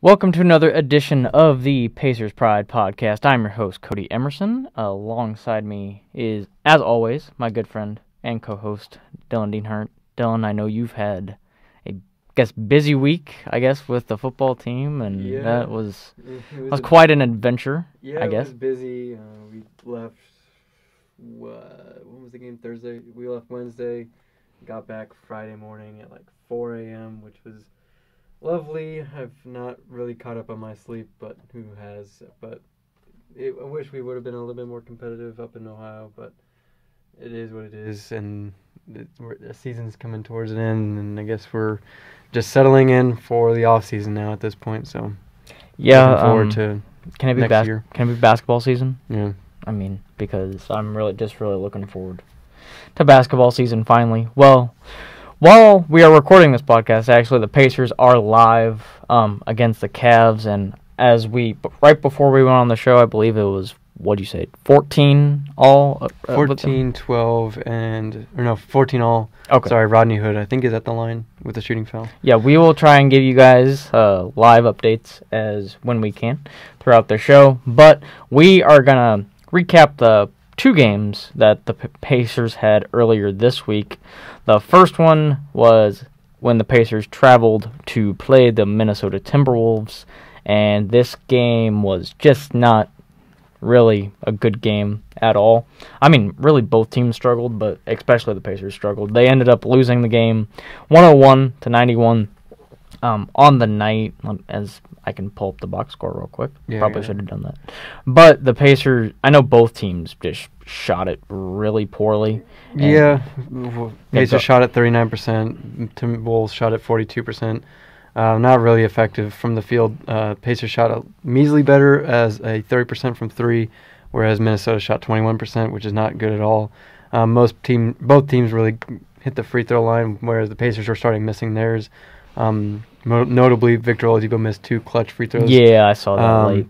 Welcome to another edition of the Pacers Pride Podcast. I'm your host, Cody Emerson. Alongside me is, as always, my good friend and co-host, Dylan Deanhart. Dylan, I know you've had a, busy week, with the football team, and that was quite an adventure, I guess. It was busy. We left, when was the game? Thursday? We left Wednesday, got back Friday morning at 4 a.m., which was lovely. I've not really caught up on my sleep, but who has? But I wish we would have been a little bit more competitive up in Ohio, but it is what it is, and the season's coming towards an end, and I guess we're just settling in for the off season now at this point. So looking forward to next year. Can it be basketball season? Yeah. I mean, because I'm really looking forward to basketball season finally. Well, while we are recording this podcast, actually, the Pacers are live against the Cavs, and right before we went on the show, I believe it was, 14 all? 14, 12, 14 all. Okay. Sorry, Rodney Hood, I think, is at the line with the shooting foul. Yeah, we will try and give you guys live updates when we can throughout the show, but we are going to recap the two games that the Pacers had earlier this week. The first one was when the Pacers traveled to play the Minnesota Timberwolves, and this game was just not really a good game at all. I mean, really both teams struggled, but especially the Pacers struggled. They ended up losing the game 101-91 on the night, as I can pull up the box score real quick. Probably should have done that. But the Pacers, I know both teams just shot it really poorly. Yeah, Pacers shot at 39%, Timberwolves shot at 42%. Not really effective from the field. Pacers shot a measly better as a 30% from three, whereas Minnesota shot 21%, which is not good at all. Both teams really hit the free throw line, whereas the Pacers were starting missing theirs. Notably, Victor Oladipo missed 2 clutch free throws. Yeah, I saw that late.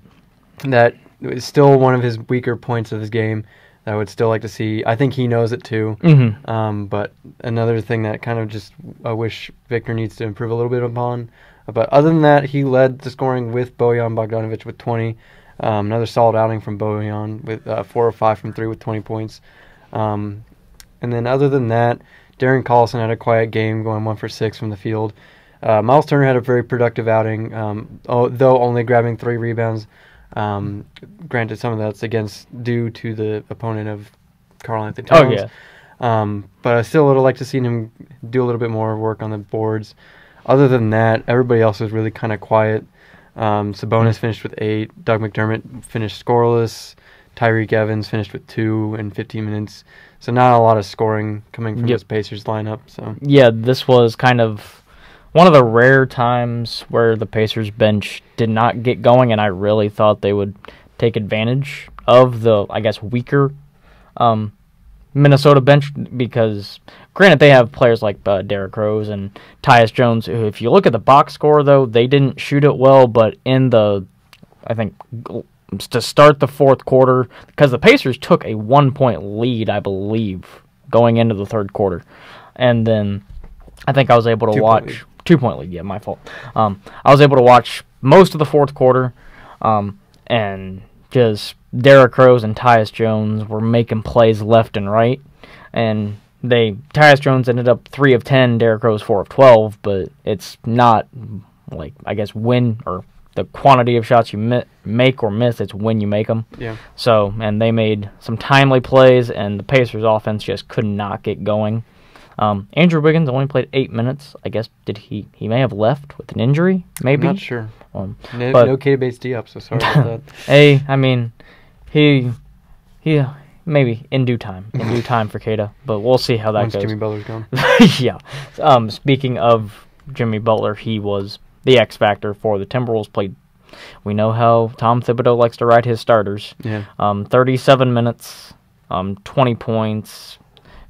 That is still one of his weaker points of his game. I would still like to see. I think he knows it too. Mm-hmm. But another thing that kind of just I wish Victor needs to improve a little bit upon. But other than that, he led the scoring with Bojan Bogdanovic with 20. Another solid outing from Bojan with 4 or 5 from 3 with 20 points. And then other than that, Darren Collison had a quiet game, going 1 for 6 from the field. Miles Turner had a very productive outing, though only grabbing 3 rebounds. Granted, some of that's due to the opponent of Karl-Anthony Towns. Oh, yeah. But I still would have liked to see him do a little bit more work on the boards. Other than that, everybody else was really kind of quiet. Sabonis finished with 8. Doug McDermott finished scoreless. Tyreek Evans finished with 2 in 15 minutes. So not a lot of scoring coming from this Pacers lineup. So yeah, this was kind of one of the rare times where the Pacers bench did not get going, and I really thought they would take advantage of the, weaker Minnesota bench, because, granted, they have players like Derrick Rose and Tyus Jones, who, if you look at the box score, though, they didn't shoot it well, but to start the fourth quarter, because the Pacers took a 1-point lead, I believe, going into the third quarter, and then I think I was able to watch 2-point lead, yeah, my fault. I was able to watch most of the fourth quarter, and just Derrick Rose and Tyus Jones were making plays left and right, and Tyus Jones ended up 3 of 10, Derrick Rose 4 of 12, but it's not, when, or the quantity of shots you make or miss, it's when you make them. Yeah. So, and they made some timely plays, and the Pacers offense just could not get going. Andrew Wiggins only played 8 minutes. I guess he may have left with an injury, maybe? I'm not sure. No K Bates D-up, so sorry about that. Hey, I mean, he maybe in due time for Kata, but we'll see how that Once goes. Jimmy Butler's gone. Yeah. Speaking of Jimmy Butler, he was the X factor for the Timberwolves. We know how Tom Thibodeau likes to ride his starters. Yeah. 37 minutes, 20 points.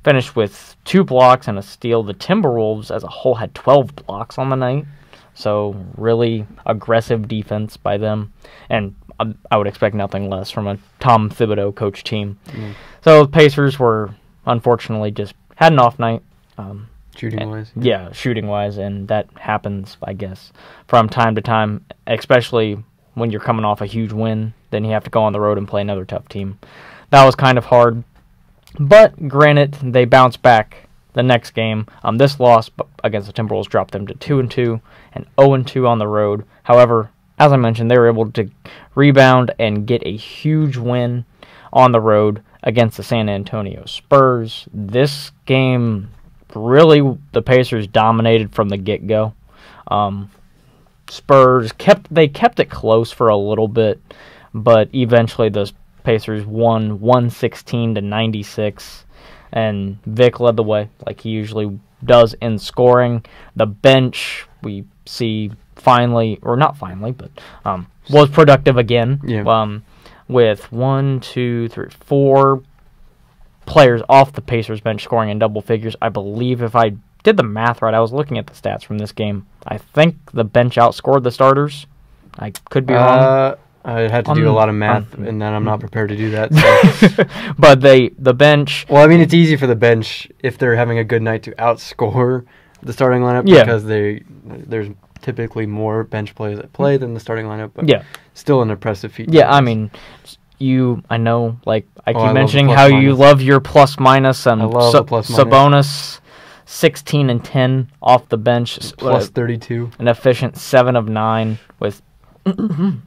Finished with 2 blocks and a steal. The Timberwolves as a whole had 12 blocks on the night. So really aggressive defense by them. And I would expect nothing less from a Tom Thibodeau coach team. So the Pacers were, unfortunately, just had an off night. Shooting-wise. Yeah, shooting-wise, and that happens, I guess, from time to time, especially when you're coming off a huge win. Then you have to go on the road and play another tough team. That was kind of hard. But, granted, they bounced back the next game. This loss against the Timberwolves dropped them to 2-2 and 0-2 on the road. However, as I mentioned, they were able to rebound and get a huge win on the road against the San Antonio Spurs. This game, really, the Pacers dominated from the get-go. Spurs kept it close for a little bit, but eventually the Pacers won 116-96, and Vic led the way like he usually does in scoring. The bench, we see finally, or not finally, but was productive again. Yeah. With 4 players off the Pacers bench scoring in double figures. I believe if I did the math right, I was looking at the stats from this game. I think the bench outscored the starters. I could be wrong. I had to do a lot of math, and then I'm not prepared to do that. So. But the bench... Well, I mean, it's easy for the bench if they're having a good night to outscore the starting lineup because there's typically more bench players that play than the starting lineup, but still an impressive feat. Yeah, I mean, I know, like, I keep mentioning how minus. You love your plus-minus, and I love the plus-minus. Sabonis, 16 and 10 off the bench. Plus 32. An efficient 7 of 9 with...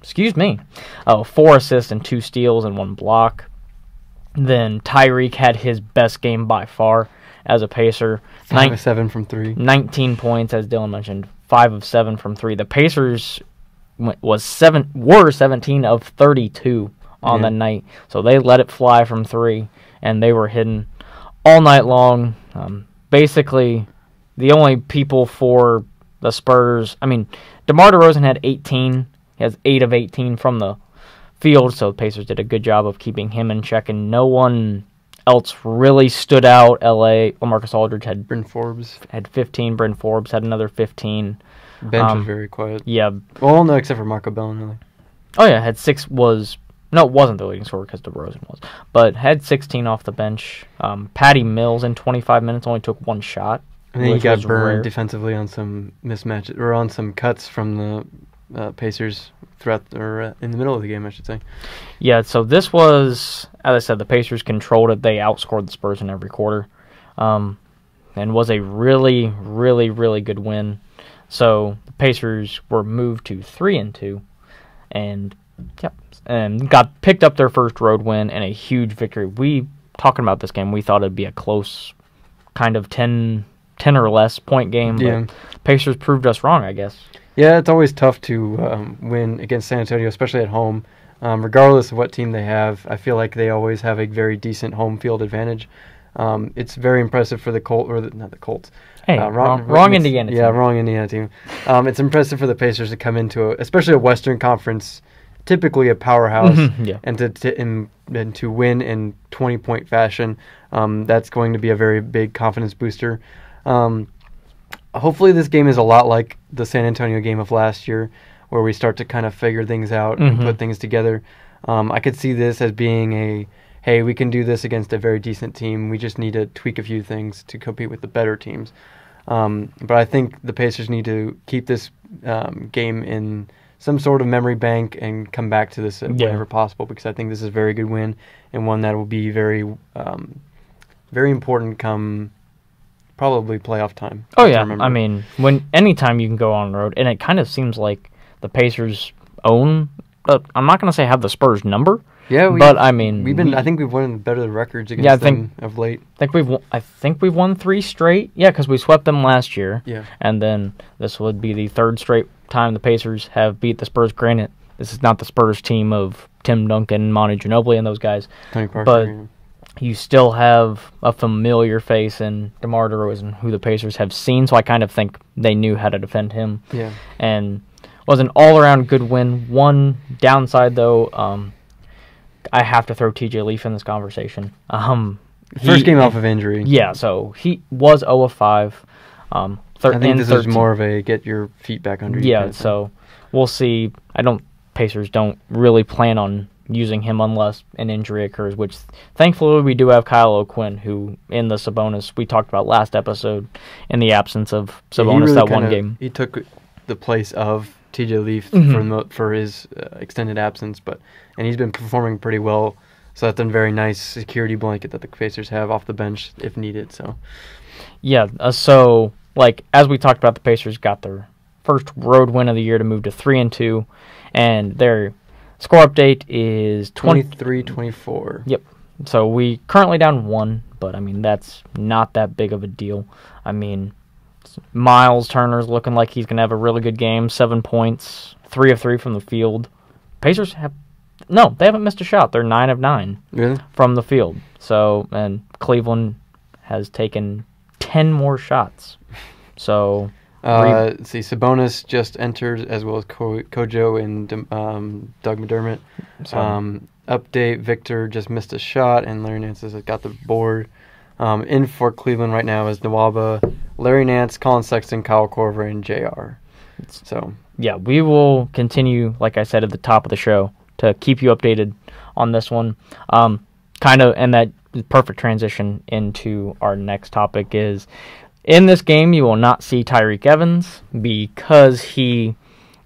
excuse me. 4 assists and 2 steals and 1 block. Then Tyreek had his best game by far as a Pacer. 5 of 7 from 3. 19 points, as Dylan mentioned. 5 of 7 from 3. The Pacers were 17 of 32 on the night, so they let it fly from 3, and they were hitting all night long. Basically, the only people for the Spurs, I mean, DeMar DeRozan had 18. He has 8 of 18 from the field, so the Pacers did a good job of keeping him in check, and no one else really stood out. LaMarcus Aldridge had... Bryn Forbes. Had 15. Bryn Forbes had another 15. Bench was very quiet. Yeah. Well, no, except for Marco Bellinelli. Oh, yeah, had 6 was... No, it wasn't the leading scorer because DeRozan was. But had 16 off the bench. Patty Mills in 25 minutes only took 1 shot. And then he got burned defensively on some mismatches, or on some cuts from the Pacers in the middle of the game, I should say. Yeah, so this was, as I said, the Pacers controlled it. They outscored the Spurs in every quarter, and was a really, really, really good win. So the Pacers were moved to 3-2, and got picked up their first road win and a huge victory. We talking about this game, we thought it'd be a close, kind of 10 or less point game. But Pacers proved us wrong, I guess. Yeah, it's always tough to win against San Antonio, especially at home. Regardless of what team they have, I feel like they always have a very decent home field advantage. It's very impressive for the Colts, not the Colts. Hey, wrong Indiana team. Yeah, wrong Indiana team. It's impressive for the Pacers to come into, especially a Western Conference, typically a powerhouse, and to win in 20-point fashion. That's going to be a very big confidence booster. Hopefully this game is a lot like the San Antonio game of last year, where we start to kind of figure things out and put things together. I could see this as being hey, we can do this against a very decent team. We just need to tweak a few things to compete with the better teams. But I think the Pacers need to keep this game in some sort of memory bank and come back to this whenever possible, because I think this is a very good win and one that will be very, very important come probably playoff time. Oh, yeah. I mean, anytime you can go on the road, and it kind of seems like the Pacers own, I'm not going to say have the Spurs number. Yeah, but I mean, I think we've won better records against them of late. I think we've won 3 straight. Yeah, because we swept them last year. Yeah, and then this would be the 3rd straight time the Pacers have beat the Spurs. Granted, this is not the Spurs team of Tim Duncan, Monty Ginobili, and those guys. Tony Parker, but you still have a familiar face in DeMar DeRozan, who the Pacers have seen. So I kind of think they knew how to defend him. Yeah, and was an all-around good win. One downside, though. I have to throw TJ Leaf in this conversation. First game off of injury. Yeah, so he was 0 of 5. I think this 13. is more of a get your feet back under you. Yeah, so we'll see. Pacers don't really plan on using him unless an injury occurs, which thankfully we do have Kyle O'Quinn, who in the Sabonis we talked about last episode, in the absence of Sabonis really that one game. He took the place of TJ Leaf for his extended absence, and he's been performing pretty well. So that's a very nice security blanket that the Pacers have off the bench if needed. So, yeah. So like as we talked about, the Pacers got their first road win of the year to move to 3-2, and their score update is 23-24. Yep. So we currently down 1, but I mean that's not that big of a deal. I mean, Miles Turner's looking like he's gonna have a really good game. 7 points, 3 of 3 from the field. Pacers they haven't missed a shot. They're 9 of 9 from the field. So, and Cleveland has taken 10 more shots. So, let's see, Sabonis just entered, as well as Kojo and Doug McDermott. Update, Victor just missed a shot, and Larry Nance has got the board. In for Cleveland right now is Nwaba, Larry Nance, Colin Sexton, Kyle Korver, and JR. So, yeah, we will continue, like I said at the top of the show, to keep you updated on this one. And that perfect transition into our next topic is, in this game you will not see Tyreke Evans because he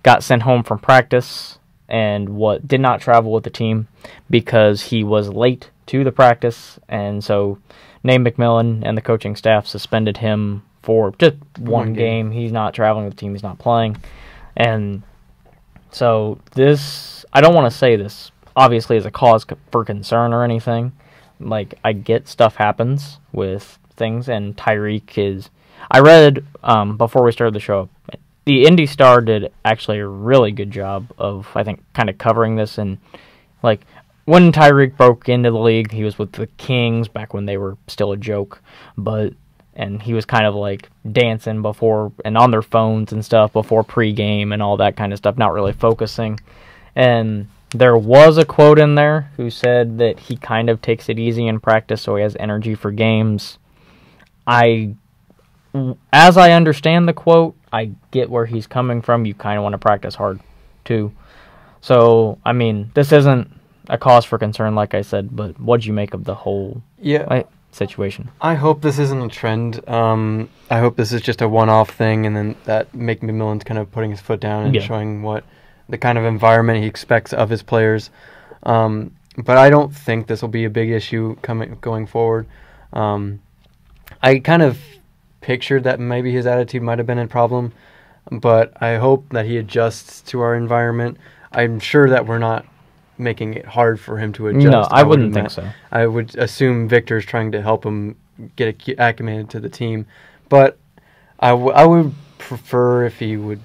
got sent home from practice and did not travel with the team because he was late to the practice, and so Nate McMillan and the coaching staff suspended him for just one game. He's not traveling with the team, he's not playing. And so this, I don't want to say this obviously is a cause for concern or anything. Like, I get stuff happens with things, and Tyreke is... I read, before we started the show, the Indy Star did actually a really good job of, I think, kind of covering this. And, like, when Tyreke broke into the league, he was with the Kings back when they were still a joke. And he was kind of, like, dancing before and on their phones and stuff before pregame and all that kind of stuff, not really focusing. And there was a quote in there who said that he kind of takes it easy in practice so he has energy for games. As I understand the quote, I get where he's coming from. You kind of want to practice hard, too. So, I mean, this isn't a cause for concern, like I said, but what'd you make of the whole situation? I hope this isn't a trend. I hope this is just a one-off thing, and then that Nate McMillan's kind of putting his foot down and showing what the kind of environment he expects of his players. But I don't think this will be a big issue going forward. I kind of pictured that maybe his attitude might have been a problem, but I hope that he adjusts to our environment. I'm sure that we're not making it hard for him to adjust. No, I wouldn't think so. I would assume Victor's trying to help him get acclimated to the team, but I would prefer if he would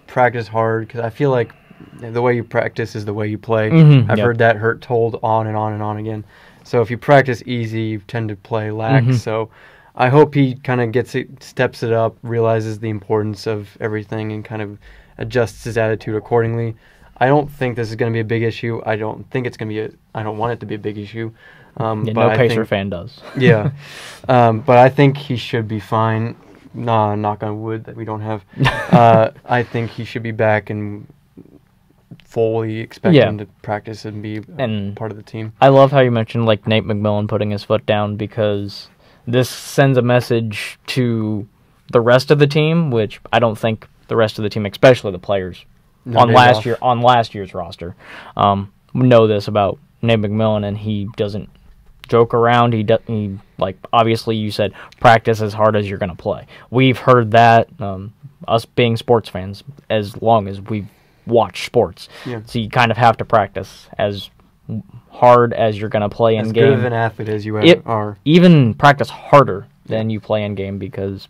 practice hard, because I feel like the way you practice is the way you play. I've heard that told on and on and on again. So if you practice easy, you tend to play lax. So I hope he kind of steps it up, realizes the importance of everything, and kind of adjusts his attitude accordingly. I don't think this is going to be a big issue. I don't think it's going to be I don't want it to be a big issue. But no Pacer fan does. Yeah. But I think he should be fine. Knock on wood that we don't have. I think he should be back and fully expect him to practice and be part of the team. I love how you mentioned like Nate McMillan putting his foot down, because this sends a message to the rest of the team, which I don't think the rest of the team, especially the players on last year's roster, know this about Nate McMillan, and he doesn't joke around. He like, obviously you said practice as hard as you're going to play. We've heard that, us being sports fans, as long as we've watched sports. Yeah. So you kind of have to practice as hard as you're going to play in game. As good of an athlete as you are. Even practice harder than you play in game, because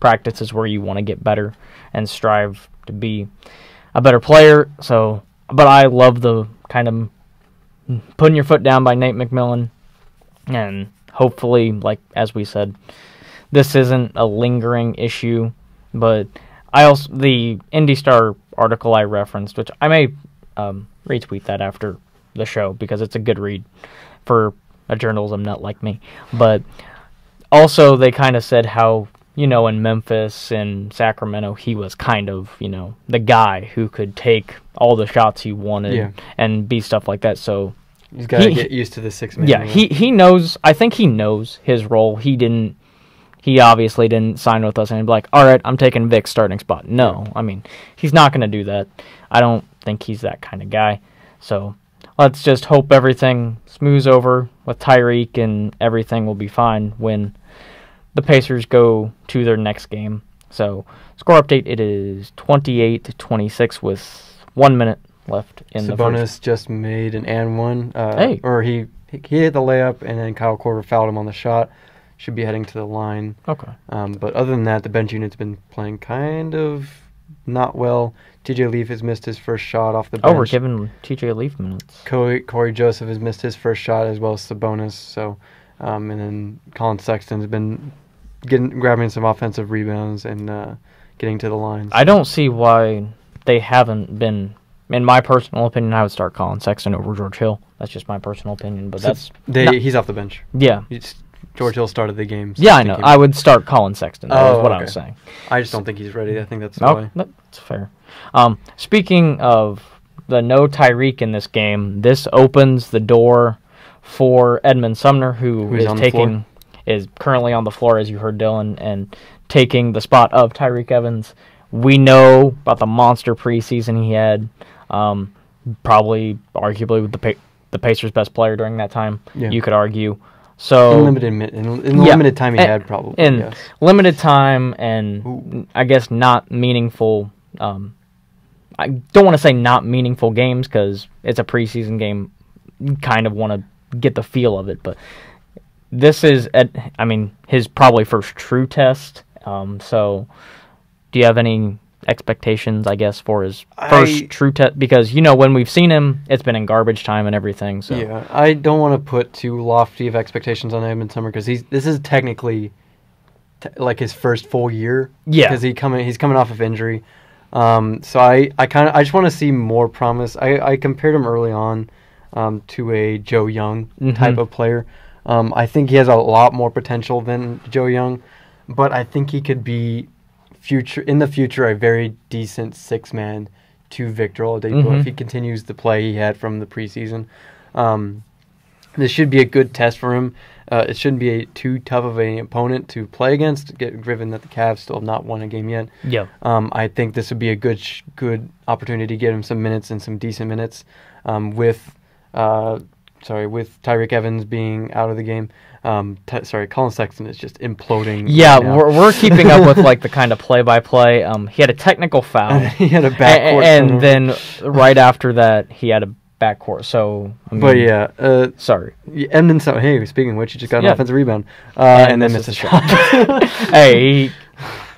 practice is where you want to get better and strive to be a better player. So, but I love the kind of putting your foot down by Nate McMillan, and hopefully, like as we said, this isn't a lingering issue. But the Indy Star article I referenced, which I may retweet that after the show because it's a good read for a journalism nut like me. But also they kind of said how, in Memphis and Sacramento, he was kind of, the guy who could take all the shots he wanted and be stuff like that. So he's got to get used to the 6 man. Yeah, he knows. I think he knows his role. He obviously didn't sign with us and be like, all right, I'm taking Vic's starting spot. No, I mean, he's not going to do that. I don't think he's that kind of guy. So let's just hope everything smooths over with Tyreek and everything will be fine when the Pacers go to their next game. So score update, it is 28-26 with 1 minute left in the first. Sabonis just made an and one. Hey. Or he hit the layup, and then Kyle Korver fouled him on the shot. Should be heading to the line. Okay. But other than that, the bench unit's been playing kind of not well. TJ Leaf has missed his first shot off the bench. Oh, we're giving TJ Leaf minutes. Corey Joseph has missed his first shot, as well as Sabonis. So, and then Colin Sexton has been grabbing some offensive rebounds and getting to the line. I don't see why they haven't been. In my personal opinion, I would start Colin Sexton over George Hill. That's just my personal opinion, but he's off the bench. Yeah. George Hill started the game. Yeah, I know. I would start Colin Sexton. That was what I was saying. I just don't think he's ready. I think that's the way. That's fair. Speaking of the no Tyreek in this game, this opens the door for Edmund Sumner, who is currently on the floor, as you heard Dylan, and taking the spot of Tyreek Evans. We know about the monster preseason he had. Probably, arguably, the Pacers' best player during that time. Yeah. You could argue. So in limited time he had, probably. In limited time and I guess not meaningful. I don't want to say not meaningful games because it's a preseason game. You kind of want to get the feel of it, but this is, his probably first true test. So do you have any expectations, I guess, for his first true test? Because, when we've seen him, it's been in garbage time and everything. So yeah, I don't want to put too lofty of expectations on Edmund Sumner because this is technically like his first full year. Yeah, because he's coming off of injury. So I just want to see more promise. I compared him early on to a Joe Young type of player. I think he has a lot more potential than Joe Young, but I think he could be in the future a very decent 6-man to Victor Oladipo if he continues the play he had from the preseason. This should be a good test for him. It shouldn't be too tough of an opponent to play against, given that the Cavs still have not won a game yet. Yeah. I think this would be a good opportunity to get him some minutes and some decent minutes with Tyreek Evans being out of the game. Colin Sexton is just imploding. Yeah, right now. We're keeping up with the kind of play-by-play. He had a technical foul. He had a backcourt. And then right after that, he had a backcourt. So, sorry. Edmund Sumner. Hey, speaking of which, he just got an offensive rebound, and then missed a shot. Hey,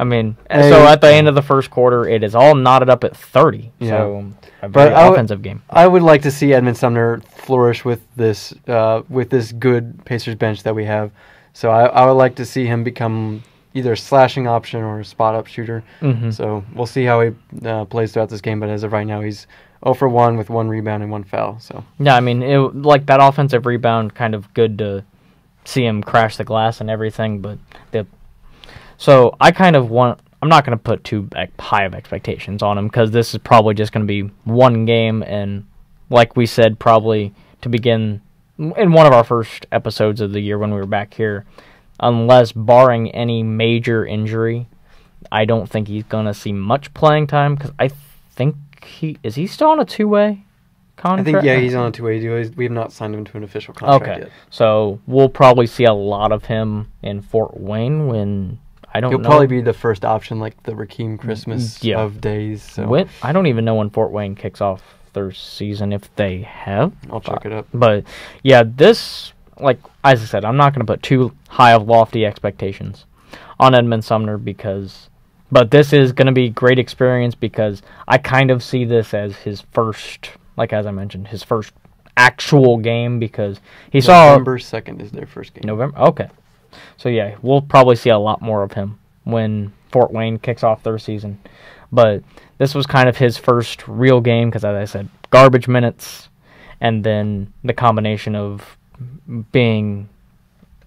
so at the end of the first quarter, it is all knotted up at 30. Yeah. So a very offensive game. I would like to see Edmund Sumner flourish with this good Pacers bench that we have. So I would like to see him become either a slashing option or a spot-up shooter. So we'll see how he plays throughout this game. But as of right now, he's 0 for 1 with 1 rebound and 1 foul. So yeah, that offensive rebound, kind of good to see him crash the glass and everything. But so I kind of want. I'm not going to put too high of expectations on him because this is probably just going to be one game, and like we said, probably to begin in one of our first episodes of the year when we were back here, unless barring any major injury, I don't think he's going to see much playing time because I think is he still on a 2-way contract? I think, he's on a 2-way deal. We have not signed him to an official contract yet. So we'll probably see a lot of him in Fort Wayne when... He'll probably be the first option, like the Rakeem Christmas of days. So. I don't even know when Fort Wayne kicks off their season, if they have. I'll check it up. But, yeah, this, as I said, I'm not going to put too high of lofty expectations on Edmund Sumner but this is going to be great experience because I kind of see this as his first, as I mentioned, his first actual game because he saw... November 2nd is their first game. November? Okay. So, yeah, we'll probably see a lot more of him when Fort Wayne kicks off their season. But this was kind of his first real game because, as I said, garbage minutes and then the combination of being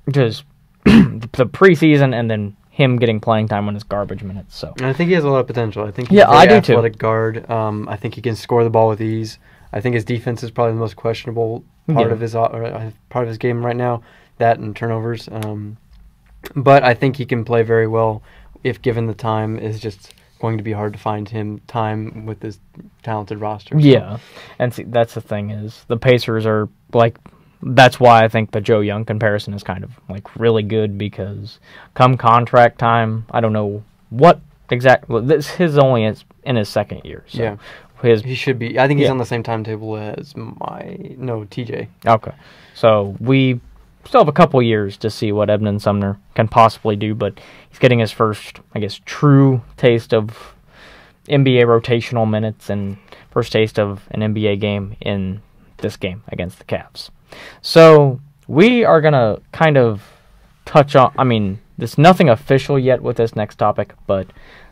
just the preseason and then him getting playing time on his garbage minutes. So And I think he has a lot of potential. I think he's Yeah, a I very do too. athletic guard. I think he can score the ball with ease. I think his defense is probably the most questionable part of his game right now. That and turnovers. But I think he can play very well if given the time. Is just going to be hard to find him time with this talented roster. So. Yeah, and see, that's the thing is the Pacers are like. That's why I think the Joe Young comparison is kind of like really good because come contract time, I don't know what exactly. His only is in his second year. So yeah, he should be. I think he's on the same timetable as TJ. Okay, so we still have a couple years to see what Edmond Sumner can possibly do, but he's getting his first, I guess, true taste of NBA rotational minutes and first taste of an NBA game in this game against the Cavs. So we are going to kind of touch on, I mean, there's nothing official yet with this next topic, but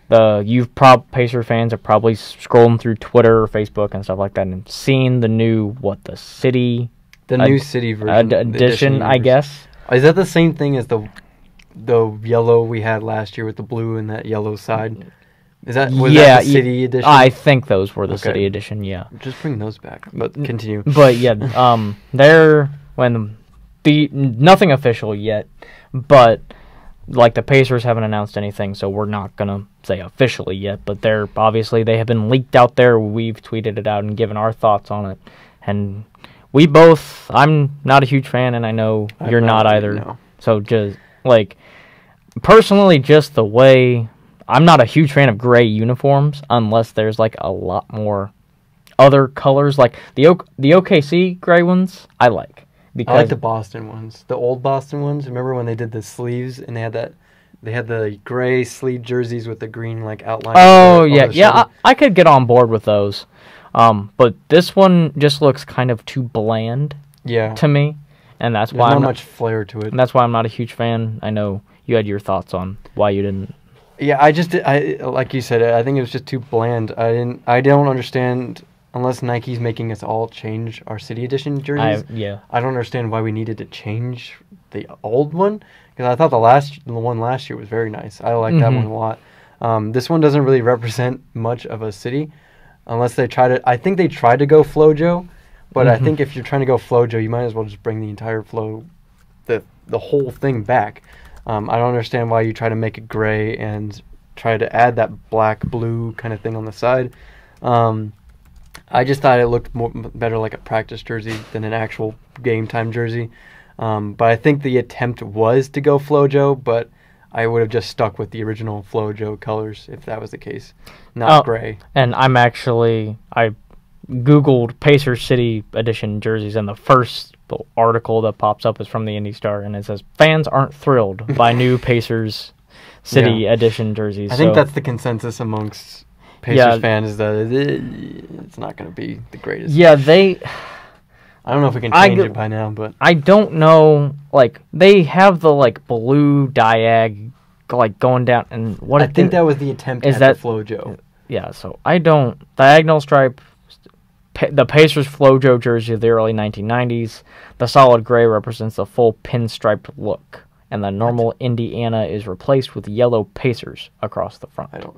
Pacer fans are probably scrolling through Twitter or Facebook and stuff like that and seeing the new, new city version. Edition, I guess. Is that the same thing as the yellow we had last year with the blue and that yellow side? Was that the city edition? I think those were the city edition, yeah. Just bring those back, but continue. But yeah, nothing official yet, but like the Pacers haven't announced anything, so we're not gonna say officially yet. But they have been leaked out there. We've tweeted it out and given our thoughts on it, and I'm not a huge fan, and I know you're not either. No. So just like personally, just the way. I'm not a huge fan of gray uniforms unless there's like a lot more other colors. Like the OKC gray ones, I like. I like the Boston ones, the old Boston ones. Remember when they did the sleeves and they had the gray sleeve jerseys with the green like outline? Oh yeah. I could get on board with those. But this one just looks kind of too bland. Yeah. To me, and that's why there's not much flair to it. And that's why I'm not a huge fan. I know you had your thoughts on why you didn't. Yeah, I like you said, I think it was just too bland. I don't understand unless Nike's making us all change our city edition jerseys. I don't understand why we needed to change the old one because I thought the one last year was very nice. I like that one a lot. This one doesn't really represent much of a city unless they try to. I think they tried to go FloJo, but I think if you're trying to go FloJo, you might as well just bring the entire flow, the whole thing back. I don't understand why you try to make it gray and try to add that black-blue kind of thing on the side. I just thought it looked better like a practice jersey than an actual game-time jersey. But I think the attempt was to go FloJo, but I would have just stuck with the original FloJo colors if that was the case, not gray. And I Googled Pacers City Edition jerseys, and the first article that pops up is from the Indy Star, and it says, fans aren't thrilled by new Pacers City Edition jerseys. I think that's the consensus amongst Pacers fans is that it's not going to be the greatest. Yeah, I don't know if we can change it by now, but I don't know. Like, they have the, like, blue diag, like, going down, and I think that was the attempt at the FloJo. Yeah, so I don't... Diagonal stripe... The Pacers FloJo jersey of the early 1990s. The solid gray represents the full pinstriped look, and the normal Indiana is replaced with yellow Pacers across the front. I don't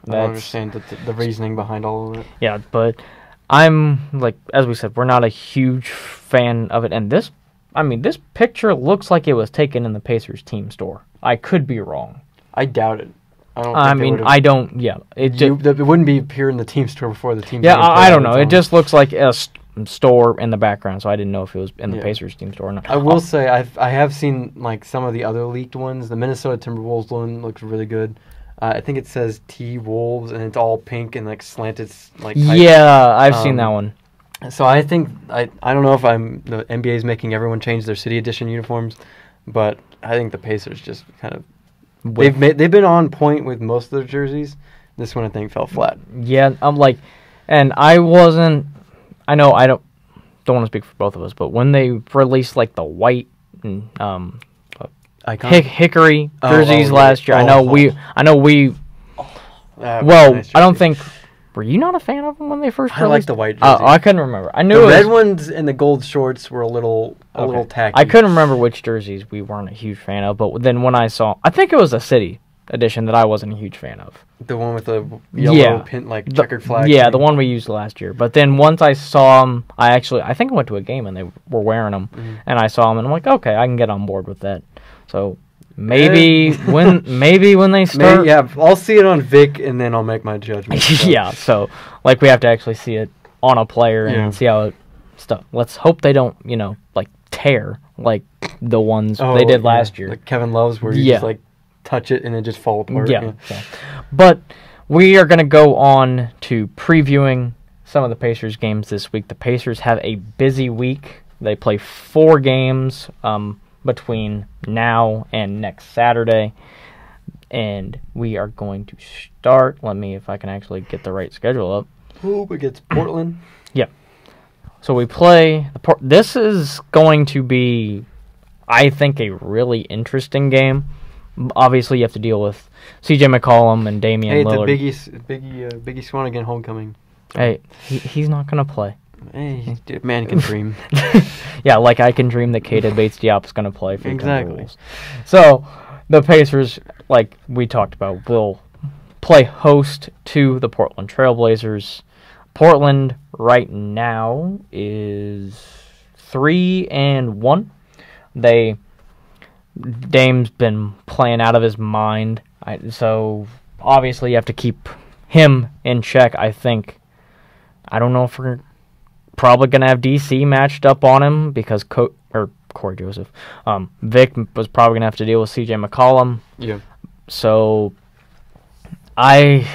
understand the reasoning behind all of it. Yeah, but I'm like, as we said, we're not a huge fan of it, and this picture looks like it was taken in the Pacers team store. I could be wrong. I doubt it. It wouldn't be appear in the team store before the team. Yeah, I don't know. It just looks like a store in the background, so I didn't know if it was in the Pacers team store or not. I will say I have seen like some of the other leaked ones. The Minnesota Timberwolves one looks really good. I think it says T-Wolves, and it's all pink and like slanted like. Yeah, I've seen that one. So I think I don't know if the NBA is making everyone change their city edition uniforms, but I think the Pacers just kind of. They've been on point with most of their jerseys. This one I think fell flat. Yeah, and I wasn't. I know I don't want to speak for both of us, but when they released like the white hickory jerseys last year, I know we. Nice, I don't think. Were you not a fan of them when they first released? I like the white jersey. I couldn't remember. I knew the red ones and the gold shorts were a little tacky. I couldn't remember which jerseys we weren't a huge fan of, but then when I think it was a city edition that I wasn't a huge fan of. The one with the yellow pin, checkered flag. Yeah, the one we used last year. But then once I saw them, I think I went to a game and they were wearing them, and I saw them and I'm like, okay, I can get on board with that. So maybe when they start, I'll see it on Vic and then I'll make my judgment. So. Yeah, so we have to actually see it on a player and see how it stuff. Let's hope they don't, tear like the ones they did last year. Like Kevin Love's, where you just touch it and it just fall apart. Yeah. But we are going to go on to previewing some of the Pacers games this week. The Pacers have a busy week. They play 4 games between now and next Saturday. And we are going to start. Let me, if I can actually get the right schedule up. Hope it gets Portland. Yeah. So we play. This is going to be, I think, a really interesting game. Obviously, you have to deal with C.J. McCollum and Damian Lillard. Hey, it's a Biggie Swanigan homecoming. Hey, he's not going to play. Hey, man can dream. Yeah, like I can dream that Keita Bates-Diop is going to play for exactly. the Bulls. So the Pacers, like we talked about, will play host to the Portland Trailblazers. Portland right now is 3-1. Dame's been playing out of his mind, so obviously you have to keep him in check. I don't know if we're probably going to have DC matched up on him because Corey Joseph. Vic was probably going to have to deal with CJ McCollum. Yeah. So I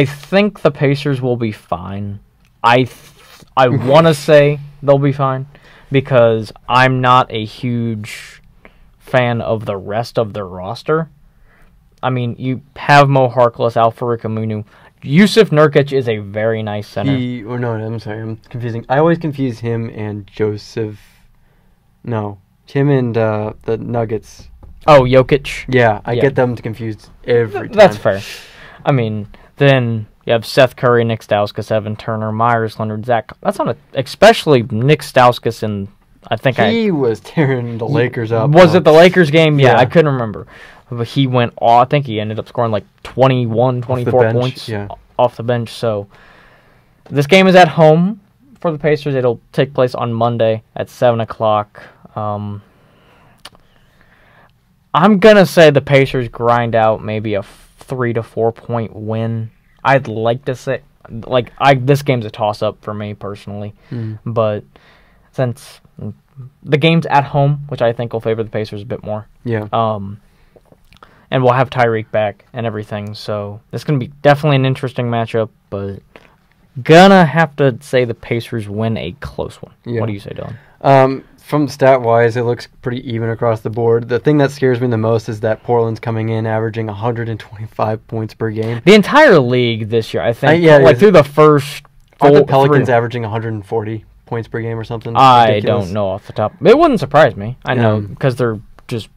think the Pacers will be fine. I want to say they'll be fine because I'm not a huge fan of the rest of their roster. I mean, you have Mo Harkless, Al-Farouq Aminu. Yusuf Nurkic is a very nice center. I'm sorry, I'm confusing. I always confuse him and Joseph. No, him and the Nuggets. Oh, Jokic. Yeah, I get them confused every time. That's fair. I mean, then you have Seth Curry, Nick Stauskas, Evan Turner, Myers, Leonard, Zach. That's on especially Nick Stauskas, and I think he was tearing the Lakers up. Was it the Lakers game? Yeah, I couldn't remember. But he went I think he ended up scoring like 21, 24 points off the bench. So this game is at home for the Pacers. It'll take place on Monday at 7 o'clock. I'm going to say the Pacers grind out maybe a 3 to 4 point win. I'd like to say, this game's a toss-up for me personally. But since the game's at home, which I think will favor the Pacers a bit more. Yeah. And we'll have Tyreek back and everything, so this is going to be definitely an interesting matchup, but gonna have to say the Pacers win a close one. Yeah. What do you say, Dylan? From stat-wise, it looks pretty even across the board. The thing that scares me the most is that Portland's coming in averaging 125 points per game. The entire league this year, I think, through the first Aren't the Pelicans averaging 140 points per game or something? I don't know off the top. It wouldn't surprise me. I know, because they're just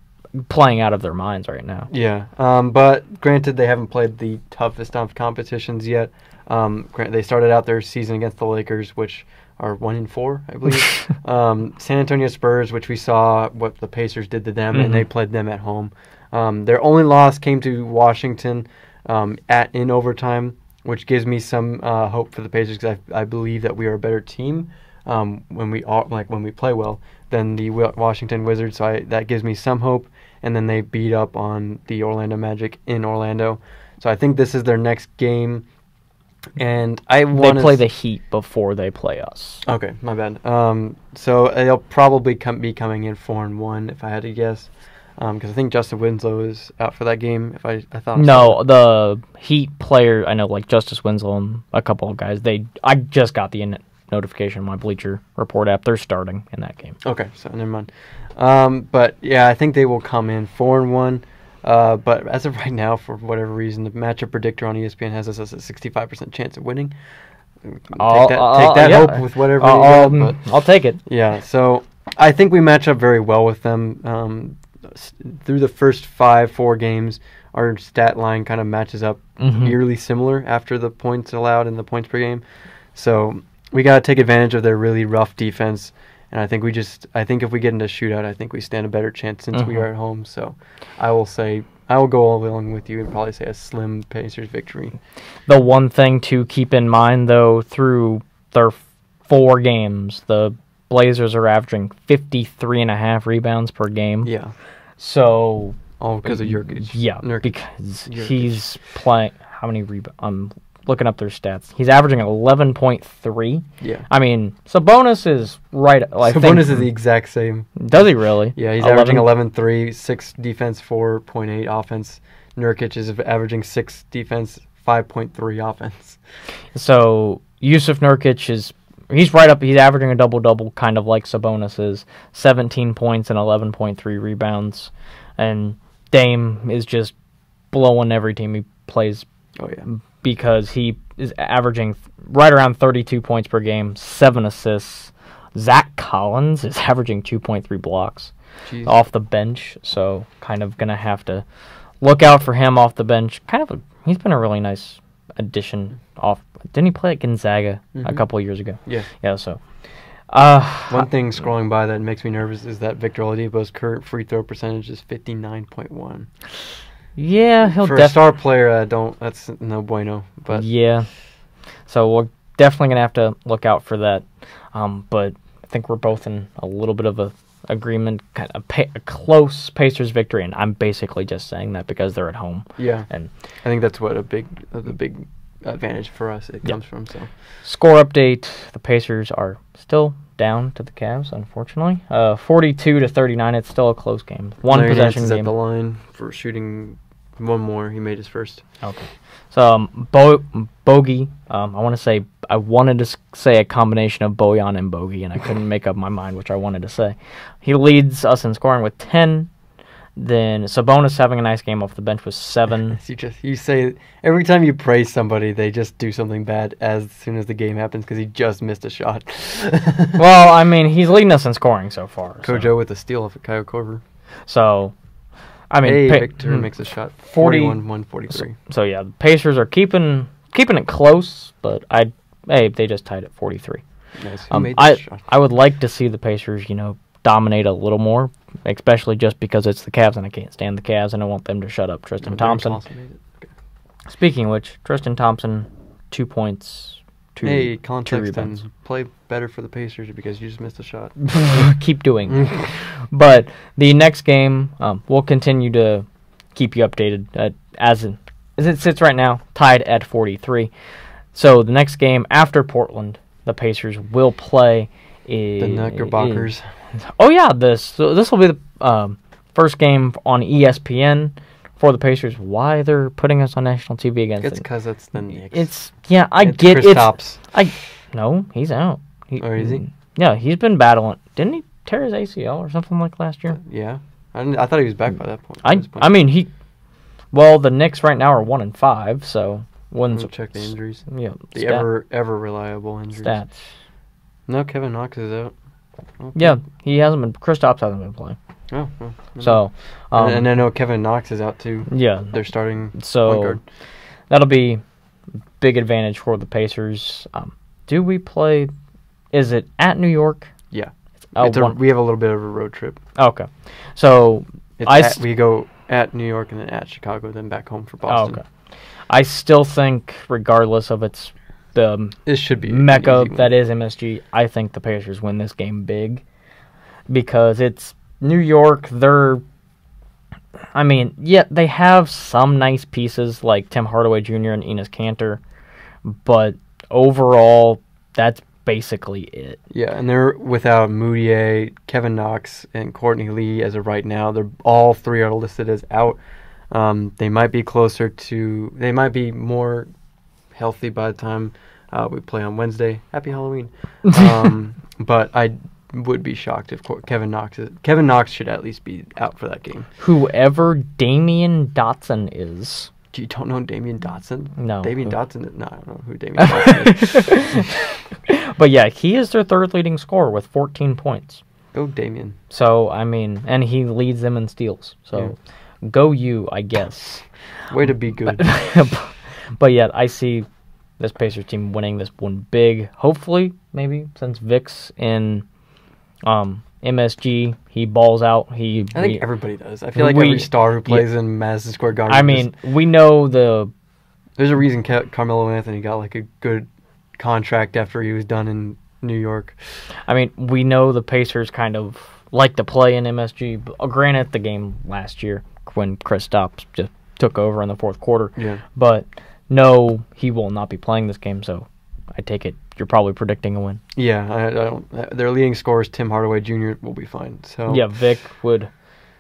playing out of their minds right now. Yeah, but granted, they haven't played the toughest of competitions yet. They started out their season against the Lakers, which are 1-4, I believe. San Antonio Spurs, which we saw what the Pacers did to them, and they played them at home. Their only loss came to Washington in overtime, which gives me some hope for the Pacers because I believe that we are a better team when we play well than the Washington Wizards. So that gives me some hope. And then they beat up on the Orlando Magic in Orlando. So I think this is their next game. And they play the Heat before they play us. Okay, my bad. So they'll probably be coming in 4-1 if I had to guess, because I think Justin Winslow is out for that game. If I thought the Heat player, I know, like Justice Winslow and a couple of guys. I just got the notification on my Bleacher Report app. They're starting in that game. Okay, so never mind. But yeah, I think they will come in 4-1. But as of right now, for whatever reason, the matchup predictor on ESPN has us as a 65% chance of winning. Take that hope with whatever I'll take it. Yeah, so I think we match up very well with them. Through the first 4 games, our stat line kind of matches up eerily similar after the points allowed and the points per game. So we got to take advantage of their really rough defense. And I think if we get into a shootout, I think we stand a better chance since we are at home. So I will say I will go all along with you and probably say a slim Pacers victory. The one thing to keep in mind, though, through their 4 games, the Blazers are averaging 53.5 rebounds per game. Yeah. So... All because of Nurkic. Yeah, Nurkic. because he's playing... How many rebounds? I'm looking up their stats. He's averaging 11.3. Yeah. I mean, Sabonis is right... Sabonis is the exact same. Does he really? Yeah, he's averaging 11.3, 6 defense, 4.8 offense. Nurkic is averaging 6 defense, 5.3 offense. So, Yusuf Nurkic is... He's right up. He's averaging a double-double, kind of like Sabonis is. 17 points and 11.3 rebounds. And Dame is just blowing every team he plays. Oh, yeah. Because he is averaging right around 32 points per game, 7 assists. Zach Collins is averaging 2.3 blocks off the bench. So, kind of going to have to look out for him off the bench. He's been a really nice addition off. Didn't he play at Gonzaga a couple of years ago? Yeah. Yeah, so. One thing scrolling by that makes me nervous is that Victor Oladipo's current free throw percentage is 59.1. Yeah, he'll for a star player. That's no bueno. But yeah, so we're definitely gonna have to look out for that. But I think we're both in a little bit of a agreement, kind of a close Pacers victory, and I'm basically just saying that because they're at home. Yeah, and I think that's what the big advantage for us comes from. So, score update: the Pacers are still down to the Cavs, unfortunately. 42-39. It's still a close game. One Larry possession Nance is game. at the line for shooting one more. He made his first. Okay. So Bogey. I wanted to say a combination of Bojan and Bogey, and I couldn't make up my mind which I wanted to say. He leads us in scoring with 10. Then Sabonis having a nice game off the bench with 7. You say every time you praise somebody, they just do something bad as soon as the game happens because he just missed a shot. Well, I mean, he's leading us in scoring so far. Kojo with a steal off of Kyle Korver. So, I mean, Victor makes a shot. 41-143. So yeah, the Pacers are keeping it close, but they just tied at 43. Nice. Who made this shot? I would like to see the Pacers, dominate a little more, especially just because it's the Cavs and I can't stand the Cavs and I want them to shut up Tristan Thompson. Okay. Speaking of which, Tristan Thompson, 2 points, 2 rebounds. Context and play better for the Pacers because you just missed a shot. Keep doing. But the next game, we'll continue to keep you updated as it sits right now, tied at 43. So the next game after Portland, the Pacers will play the Knickerbockers. Oh yeah, this will be the first game on ESPN for the Pacers. Why they're putting us on national TV against? It's because it's the Knicks. It's Kristaps. No, he's out. Is he? Yeah, he's been battling. Didn't he tear his ACL or something like last year? Yeah, I thought he was back by that point. I mean the Knicks right now are 1-5, so we'll check the injuries. Yeah, the ever reliable injuries. Stats. No, Kevin Knox is out. Okay. Yeah, he hasn't been. Kristaps hasn't been playing. Oh. So, and I know Kevin Knox is out too. Yeah, they're starting. So point guard. That'll be big advantage for the Pacers. Do we play? Is it at New York? Yeah, we have a little bit of a road trip. Okay, so we go at New York and then at Chicago, then back home for Boston. Okay, I still think, regardless of its this should be mecca that is MSG, I think the Pacers win this game big because it's New York. They have some nice pieces like Tim Hardaway Jr. and Enes Kanter, but overall, that's basically it. Yeah, and they're without Moutier, Kevin Knox, and Courtney Lee as of right now. They're all 3 are listed as out. They might be they might be more healthy by the time we play on Wednesday. Happy Halloween. But I would be shocked if Kevin Knox should at least be out for that game. Whoever Damian Dotson is. You don't know Damian Dotson? No. Damian Dotson? No, I don't know who Damian Dotson is. But yeah, he is their third leading scorer with 14 points. Go Damian. So, and he leads them in steals. So, go you, I guess. Way to be good. But yeah, I see this Pacers team winning this one big. Hopefully, maybe since Vic's in MSG, he balls out. I think everybody does. I feel like every star who plays in Madison Square Garden. I mean, we know there's a reason Carmelo Anthony got like a good contract after he was done in New York. I mean, we know the Pacers kind of like to play in MSG. But, granted, the game last year when Kristaps just took over in the fourth quarter. Yeah. But no, he will not be playing this game, so I take it you're probably predicting a win. Yeah, I don't. Their leading scorers, Tim Hardaway Jr., will be fine. So yeah, Vic would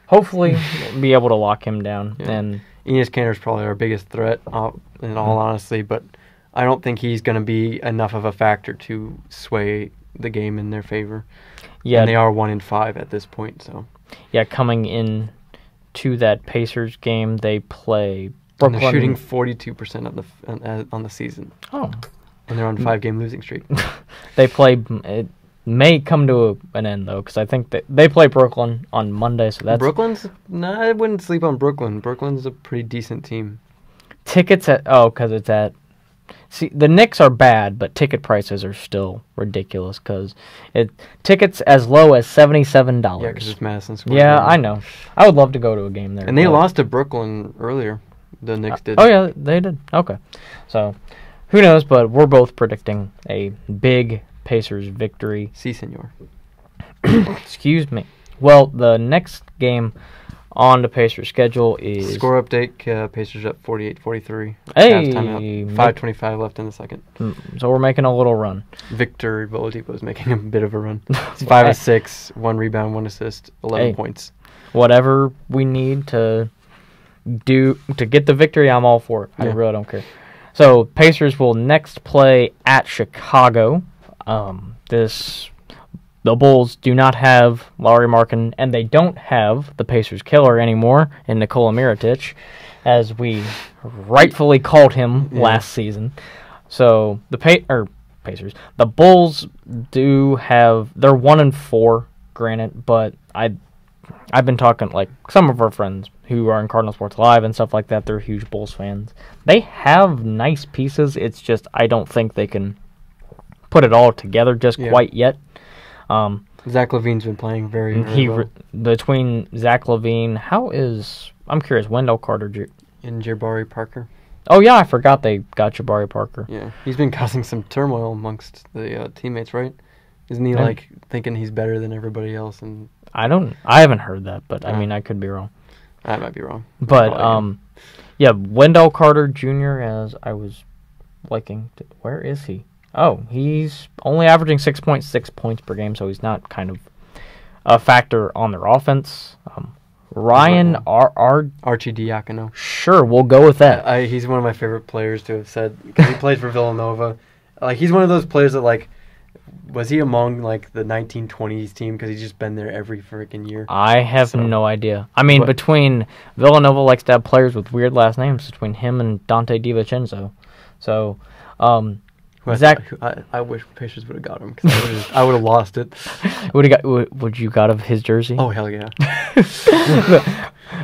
hopefully be able to lock him down. Yeah. And Enes Kanter is probably our biggest threat, in all honesty, but I don't think he's going to be enough of a factor to sway the game in their favor. Yeah, and they are 1-5 at this point. So yeah, coming in to that Pacers game, they play Brooklyn. And they're shooting 42% on the season. Oh, and they're on a 5-game losing streak. They play. It may come to an end though, because I think that they play Brooklyn on Monday. So that's Brooklyn's. No, I wouldn't sleep on Brooklyn. Brooklyn's a pretty decent team. Tickets because it's at. See, the Knicks are bad, but ticket prices are still ridiculous because tickets as low as $77. Yeah, because it's Madison Square Yeah, Garden. I know. I would love to go to a game there. And they lost to Brooklyn earlier. The Knicks did. Oh, yeah, they did. Okay. So, who knows, but we're both predicting a big Pacers victory. Si, senor. Excuse me. Well, the next game on the Pacers schedule is... Score update, Pacers up 48-43. Hey! 5:25 left in the second. So we're making a little run. Victor Oladipo is making a bit of a run. It's 5 of 6, 1 rebound, 1 assist, 11 points. Whatever we need to do to get the victory, I'm all for it. I really don't care. So Pacers will next play at Chicago. The Bulls do not have Lauri Markkanen, and they don't have the Pacers killer anymore in Nikola Mirotic, as we rightfully called him last season. So the Pacers, the Bulls do have, they're 1-4, granted, but I've been talking, like, some of our friends who are in Cardinal Sports Live and stuff like that, they're huge Bulls fans. They have nice pieces, it's just I don't think they can put it all together just quite yet. Zach LaVine's been playing very well. Between Zach LaVine, I'm curious, Wendell Carter and Jabari Parker. Oh, yeah, I forgot they got Jabari Parker. Yeah, he's been causing some turmoil amongst the teammates, right? Isn't he, thinking he's better than everybody else? And I haven't heard that, but, I mean, I could be wrong. I might be wrong. But, yeah, Wendell Carter Jr., as I was liking, where is he? Oh, he's only averaging 6.6 points per game, so he's not kind of a factor on their offense. Ryan Arcidiacono. Sure, we'll go with that. He's one of my favorite players to have said, because he plays for Villanova. Like, he's one of those players that, like, was he among, like, the 1920s team? Because he's just been there every freaking year. I have no idea. I mean, between Villanova likes to have players with weird last names, between him and Dante DiVincenzo. So, Zach, I wish Pacers would have got him, because I would have lost it. Would you got of his jersey? Oh, hell yeah.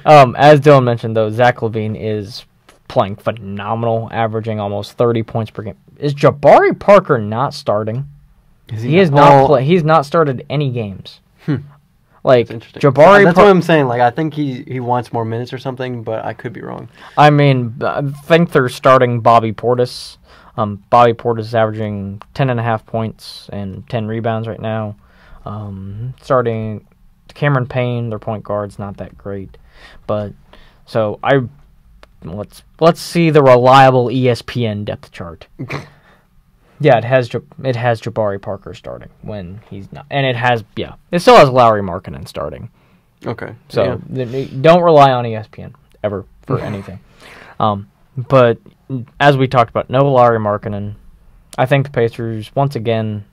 As Dylan mentioned, though, Zach LaVine is playing phenomenal, averaging almost 30 points per game. Is Jabari Parker not starting? He's not started any games. Like, Jabari... That's what I'm saying. Like, I think he wants more minutes or something, but I could be wrong. I mean, I think they're starting Bobby Portis. Bobby Portis is averaging 10.5 points and 10 rebounds right now. Starting Cameron Payne, their point guard's not that great. But, so, let's see the reliable ESPN depth chart. Yeah, it has Jabari Parker starting when he's not, and it still has Lauri Markkanen starting. Okay. So don't rely on ESPN ever for anything. But as we talked about, no Lauri Markkanen. I think the Pacers, once again,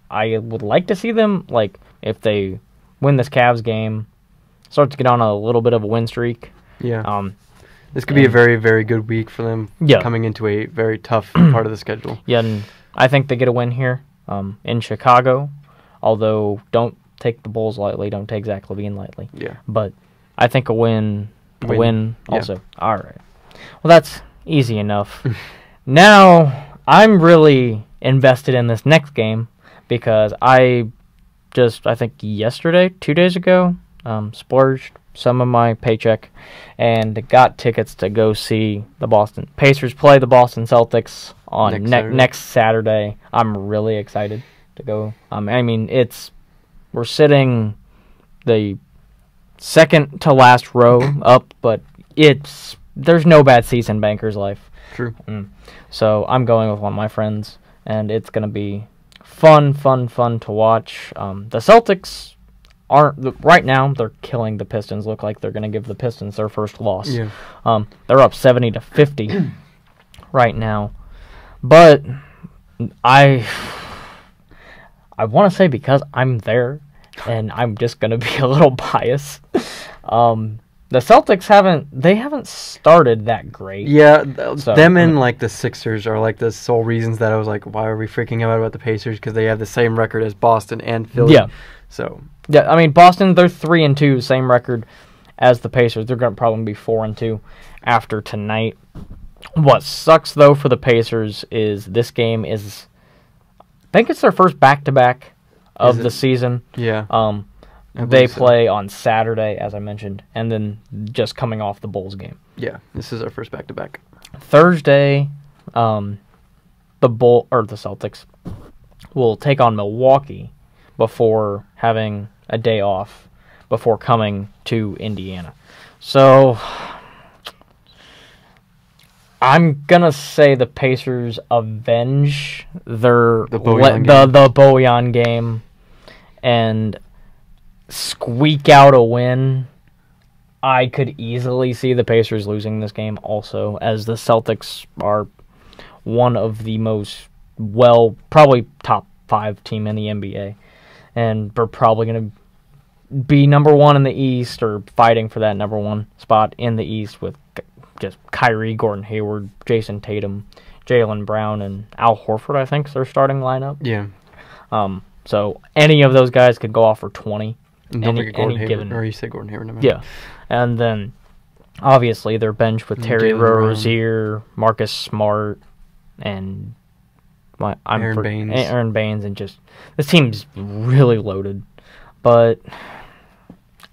I would like to see them, like, if they win this Cavs game, start to get on a little bit of a win streak. Yeah. This could be a very, very good week for them coming into a very tough part of the schedule. Yeah, and I think they get a win here in Chicago, although don't take the Bulls lightly, don't take Zach LaVine lightly. Yeah. But I think a win also. All right. Well, that's easy enough. Now, I'm really invested in this next game because I just, I think, yesterday, 2 days ago, splurged some of my paycheck and got tickets to go see the Boston Pacers play the Boston Celtics on next Saturday. I'm really excited to go. I mean, we're sitting the second to last row up, but there's no bad seats in Banker's Life. True. So I'm going with one of my friends, and it's going to be fun to watch. The Celtics right now, they're killing the Pistons. Look like they're going to give the Pistons their first loss. Yeah. They're up 70-50 right now. But I want to say, because I'm there, and I'm just going to be a little biased, the Celtics haven't started that great. Yeah, them and like the Sixers are like the sole reasons that I was like, why are we freaking out about the Pacers? Because they have the same record as Boston and Philly. Yeah. So yeah, I mean, Boston, they're 3-2, same record as the Pacers. They're going to probably be 4-2 after tonight. What sucks though for the Pacers is this game is, I think it's their first back-to-back of the season. Yeah. They play on Saturday, as I mentioned, and then just coming off the Bulls game. Yeah, this is our first back-to-back. Thursday, the Celtics will take on Milwaukee before having a day off before coming to Indiana. So I'm gonna say the Pacers avenge the Bojan game and squeak out a win. I could easily see the Pacers losing this game also, as the Celtics are one of the most probably top 5 team in the NBA, and we're probably going to be number 1 in the East, or fighting for that number 1 spot in the East, with just Kyrie, Gordon Hayward, Jason Tatum, Jaylen Brown, and Al Horford, I think, is their starting lineup. Yeah. So any of those guys could go off for 20. Don't forget Gordon Hayward. Or you said Gordon Hayward. No, yeah. And then, obviously, they're benched with Terry Rozier, Marcus Smart, and Aaron Baines, and just this team's really loaded. But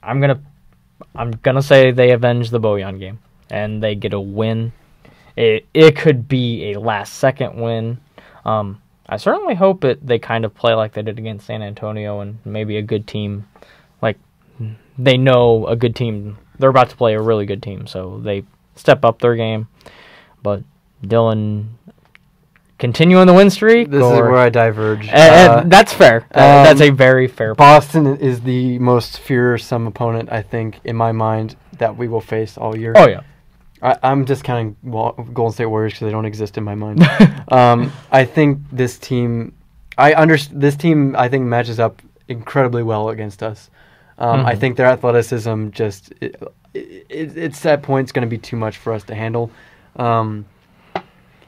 I'm gonna say they avenge the Bojan game and they get a win. It could be a last-second win. I certainly hope they kind of play like they did against San Antonio, and maybe a good team. Like, they know a good team. They're about to play a really good team, so they step up their game. But Dylan, continuing the win streak? This is where I diverge. That's fair. That's a very fair point. Boston is the most fearsome opponent, I think, in my mind, that we will face all year. Oh, yeah. I'm just counting Golden State Warriors because they don't exist in my mind. I think this team, I think matches up incredibly well against us. I think their athleticism it's at points going to be too much for us to handle.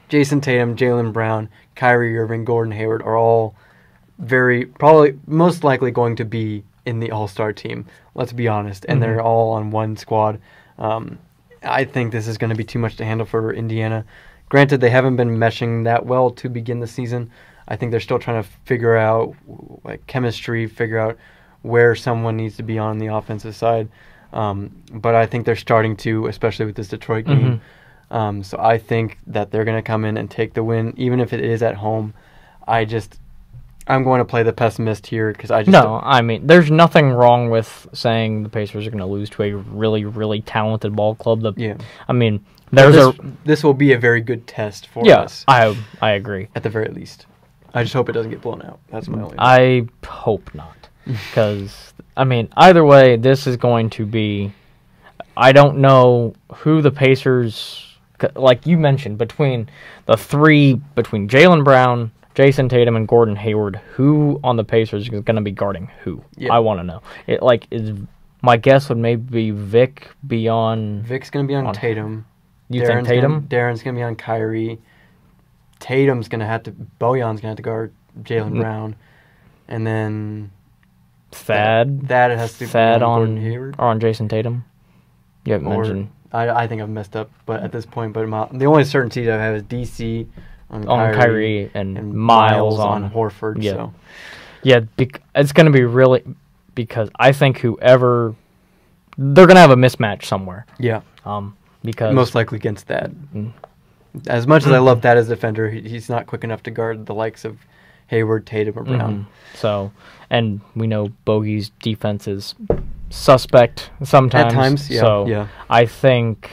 Jason Tatum, Jaylen Brown, Kyrie Irving, Gordon Hayward are all probably most likely going to be in the All-Star team. Let's be honest, and they're all on one squad. I think this is going to be too much to handle for Indiana. Granted, they haven't been meshing that well to begin the season. I think they're still trying to figure out chemistry, figure out where someone needs to be on the offensive side. But I think they're starting to, especially with this Detroit game. So I think that they're going to come in and take the win, even if it is at home. I'm going to play the pessimist here because I mean, there's nothing wrong with saying the Pacers are going to lose to a really, really talented ball club. I mean, this will be a very good test for us. Yeah, I agree. At the very least. I just hope it doesn't get blown out. That's my only. I hope not. Because, I mean, either way, this is going to be... I don't know who the Pacers... Like you mentioned, between Jaylen Brown, Jason Tatum, and Gordon Hayward, who on the Pacers is going to be guarding who? Yeah. I want to know. My guess would maybe be Vic be on... Vic's going to be on Tatum. You think Tatum? Darren's going to be on Kyrie. Bojan's going to have to guard Jaylen Brown. And then... Thad has to be on Gordon Hayward. Or on Jason Tatum. You haven't mentioned... I think I've messed up, but at this point, the only certainty that I have is DC on Kyrie and Miles on Horford. Yeah. Yeah, it's going to be really because I think they're going to have a mismatch somewhere. Yeah. Because most likely against that. As much as I love that as a defender, he's not quick enough to guard the likes of Hayward, Tatum, or Brown. So, and we know Bogey's defense is suspect sometimes. At times, yeah. So I think,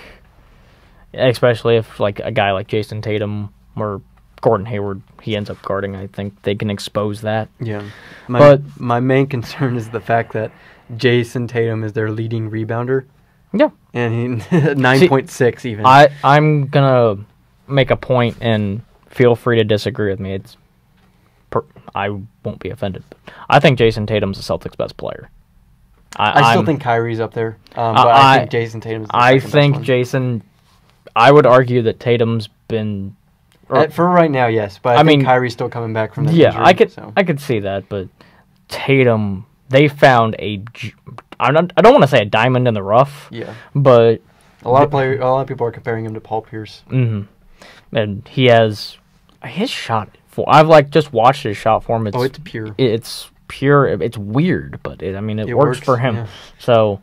especially if like a guy like Jason Tatum or Gordon Hayward, he ends up guarding, I think they can expose that. Yeah. My main concern is the fact that Jason Tatum is their leading rebounder. Yeah. And he 9.6 even. I'm going to make a point, and feel free to disagree with me. I won't be offended. But I think Jason Tatum's the Celtics' best player. I still think Kyrie's up there, but I think Jason Tatum's the second best one. Jason. I would argue that Tatum's been for right now, yes, but I think Kyrie's still coming back from that injury. I could see that, but Tatum, they found I don't want to say a diamond in the rough. Yeah, but a lot of people are comparing him to Paul Pierce. And he has his shot. I've just watched his shot form. It's pure. It's pure. It's weird, but it works for him. Yeah. So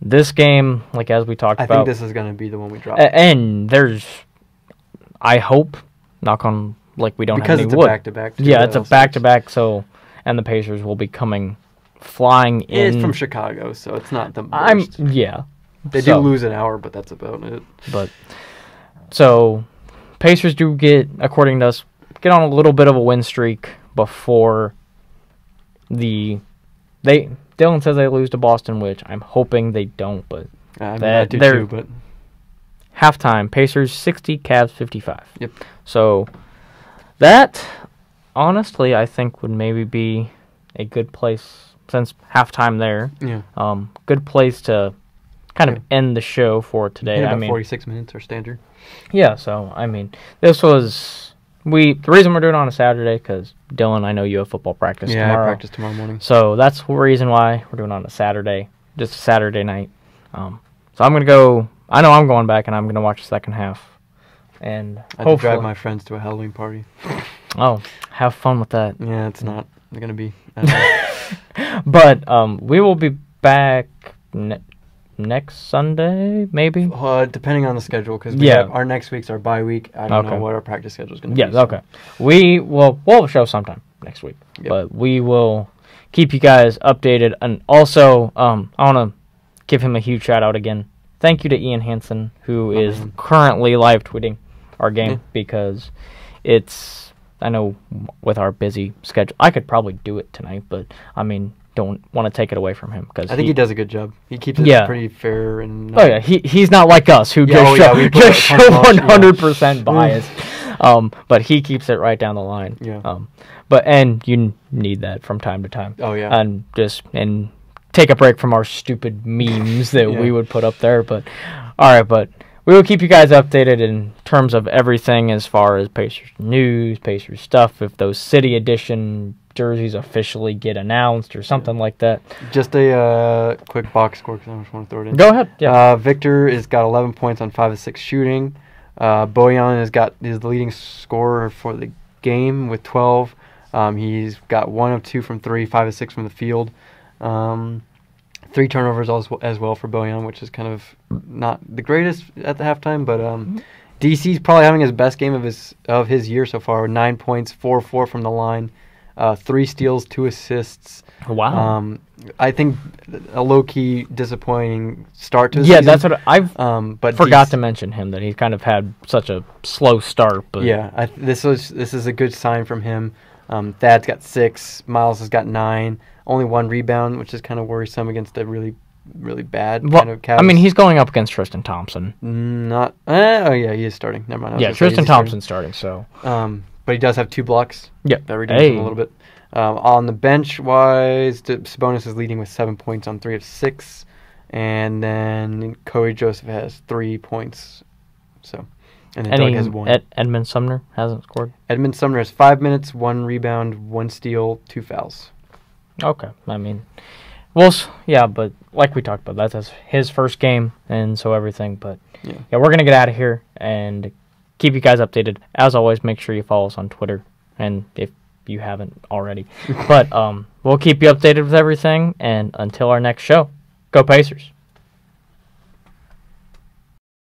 this game, like as we talked about, I think this is going to be the one we drop. And I hope, knock on, like we don't because have any wood. wood. It's a back-to-back. Yeah, it's a back-to-back. So, and the Pacers will be coming flying in. It's from Chicago, so it's not the worst. They do lose an hour, but that's about it. But so Pacers do according to us, get on a little bit of a win streak before Dylan says they lose to Boston, which I'm hoping they don't, but I do too, but halftime, Pacers 60, Cavs 55. Yep. So that honestly I think would maybe be a good place since halftime there. Yeah. Good place to kind of end the show for today. About 46 minutes or standard. Yeah, so I mean, this was the reason we're doing it on a Saturday because Dylan, I know you have football practice tomorrow. Yeah, I practice tomorrow morning. So that's the reason why we're doing it on a Saturday, just a Saturday night. So I'm gonna go. I know I'm going back and I'm gonna watch the second half. And I have to drive my friends to a Halloween party. Oh, have fun with that. Yeah, it's not gonna be. But we will be back next Sunday, maybe? Depending on the schedule, because our next week's our bye week. I don't know what our practice schedule is going to be. Yeah, okay. We'll have a show sometime next week, but we will keep you guys updated. And also, I want to give him a huge shout out again. Thank you to Ian Hansen, who is currently live tweeting our game because I know with our busy schedule, I could probably do it tonight, but I mean, don't want to take it away from him because I think he does a good job. He keeps it pretty fair and. He's not like us who just show 100% biased. But he keeps it right down the line. Yeah. And you need that from time to time. Oh yeah. And take a break from our stupid memes that we would put up there. But all right, but we will keep you guys updated in terms of everything as far as Pacers news, Pacers stuff. If those City Edition jerseys officially get announced or something like that. Just a quick box score because I just want to throw it in. Go ahead. Yeah. Victor has got 11 points on 5 of 6 shooting. Bojan is the leading scorer for the game with 12. He's got 1 of 2 from 3, 5 of 6 from the field. 3 turnovers as well for Bojan, which is kind of not the greatest at the halftime, but DC's probably having his best game of his year so far. 9 points, 4-4 from the line. 3 steals, 2 assists. Wow. I think a low-key disappointing start to the season. Yeah, that's what I've but forgot to mention him, that he's kind of had such a slow start. But yeah, this is a good sign from him. Thad's got 6. Miles has got 9. Only 1 rebound, which is kind of worrisome against a really, really bad kind of Cavs. I mean, he's going up against Tristan Thompson. He is starting. Never mind. Yeah, Tristan Thompson's starting, so... But he does have 2 blocks. Yeah. That reduces him a little bit. On the bench-wise, Sabonis is leading with 7 points on 3 of 6. And then Corey Joseph has 3 points. And then Doug has 1. Edmund Sumner hasn't scored? Edmund Sumner has 5 minutes, 1 rebound, 1 steal, 2 fouls. Okay. I mean, but like we talked about, that's his first game, and so everything. But, we're going to get out of here and keep you guys updated. As always, make sure you follow us on Twitter. And if you haven't already. But we'll keep you updated with everything, and until our next show, go Pacers.